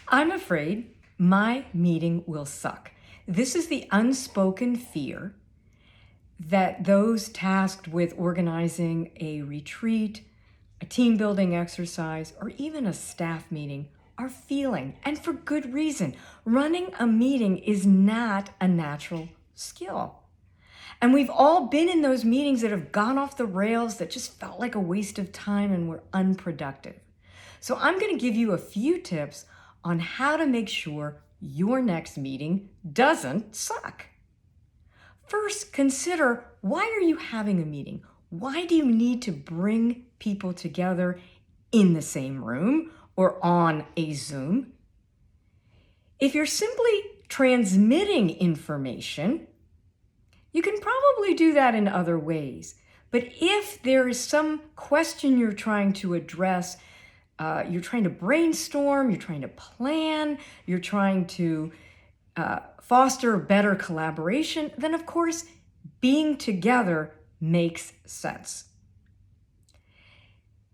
I'm afraid my meeting will suck. This is the unspoken fear that those tasked with organizing a retreat, a team building exercise, or even a staff meeting are feeling, and for good reason. Running a meeting is not a natural skill. And we've all been in those meetings that have gone off the rails that just felt like a waste of time and were unproductive. So I'm going to give you a few tips on how to make sure your next meeting doesn't suck. First, consider, why are you having a meeting? Why do you need to bring people together in the same room or on a Zoom? If you're simply transmitting information, you can probably do that in other ways. But if there is some question you're trying to address, you're trying to brainstorm, you're trying to plan, you're trying to foster better collaboration, then of course, being together makes sense.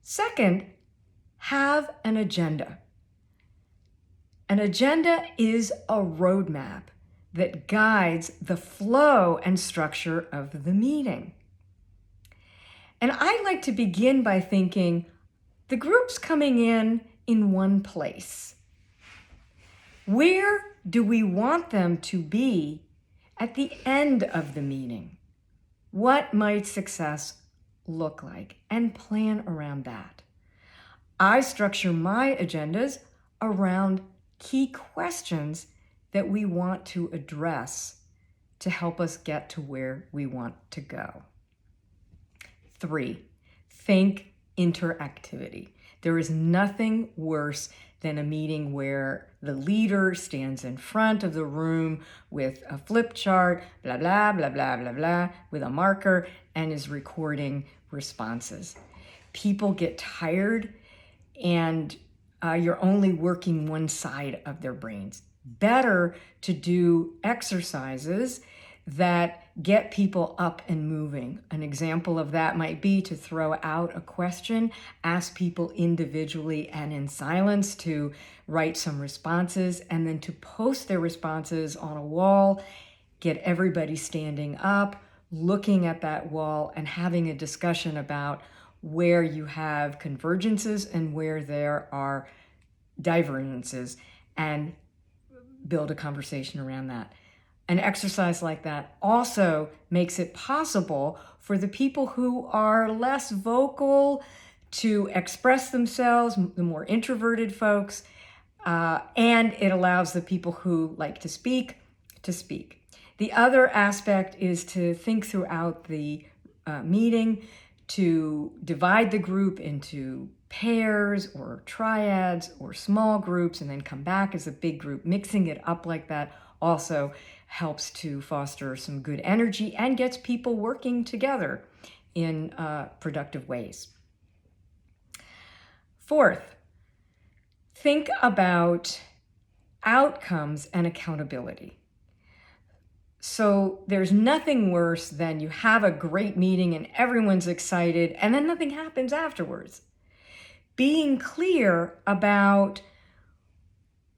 Second, have an agenda. An agenda is a roadmap that guides the flow and structure of the meeting. And I like to begin by thinking, the group's coming in one place. Where do we want them to be at the end of the meeting? What might success look like? And plan around that. I structure my agendas around key questions that we want to address to help us get to where we want to go. 3, think interactivity. There is nothing worse than a meeting where the leader stands in front of the room with a flip chart, blah, blah, blah, blah, blah, blah, with a marker, and is recording responses. People get tired, and you're only working one side of their brains. Better to do exercises that get people up and moving. An example of that might be to throw out a question, ask people individually and in silence to write some responses, and then to post their responses on a wall, get everybody standing up, looking at that wall, and having a discussion about where you have convergences and where there are divergences, and build a conversation around that. An exercise like that also makes it possible for the people who are less vocal to express themselves, the more introverted folks, and it allows the people who like to speak to speak. The other aspect is to think throughout the meeting to divide the group into pairs or triads or small groups and then come back as a big group. Mixing it up like that also helps to foster some good energy and gets people working together in productive ways. Fourth, think about outcomes and accountability. So there's nothing worse than you have a great meeting and everyone's excited and then nothing happens afterwards. Being clear about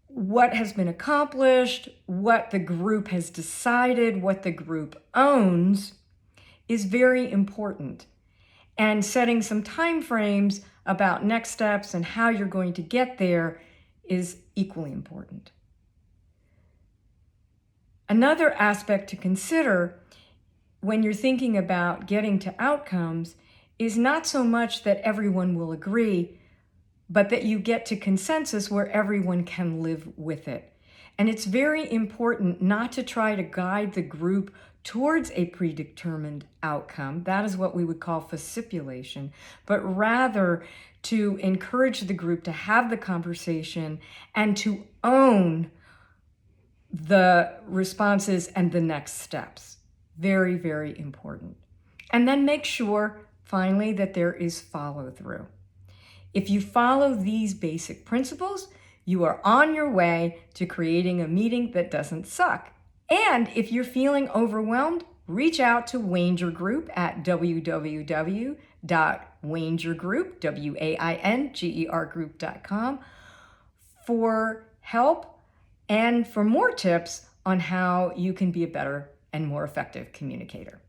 what has been accomplished, what the group has decided, what the group owns is very important. And setting some time frames about next steps and how you're going to get there is equally important. Another aspect to consider when you're thinking about getting to outcomes is not so much that everyone will agree, but that you get to consensus where everyone can live with it. And it's very important not to try to guide the group towards a predetermined outcome. That is what we would call facipulation, but rather to encourage the group to have the conversation and to own the responses and the next steps. Very, very important. And then make sure, finally, that there is follow-through. If you follow these basic principles, you are on your way to creating a meeting that doesn't suck. And if you're feeling overwhelmed, reach out to Wainger Group at www.waingergroup, WAINGER group.com for help and for more tips on how you can be a better and more effective communicator.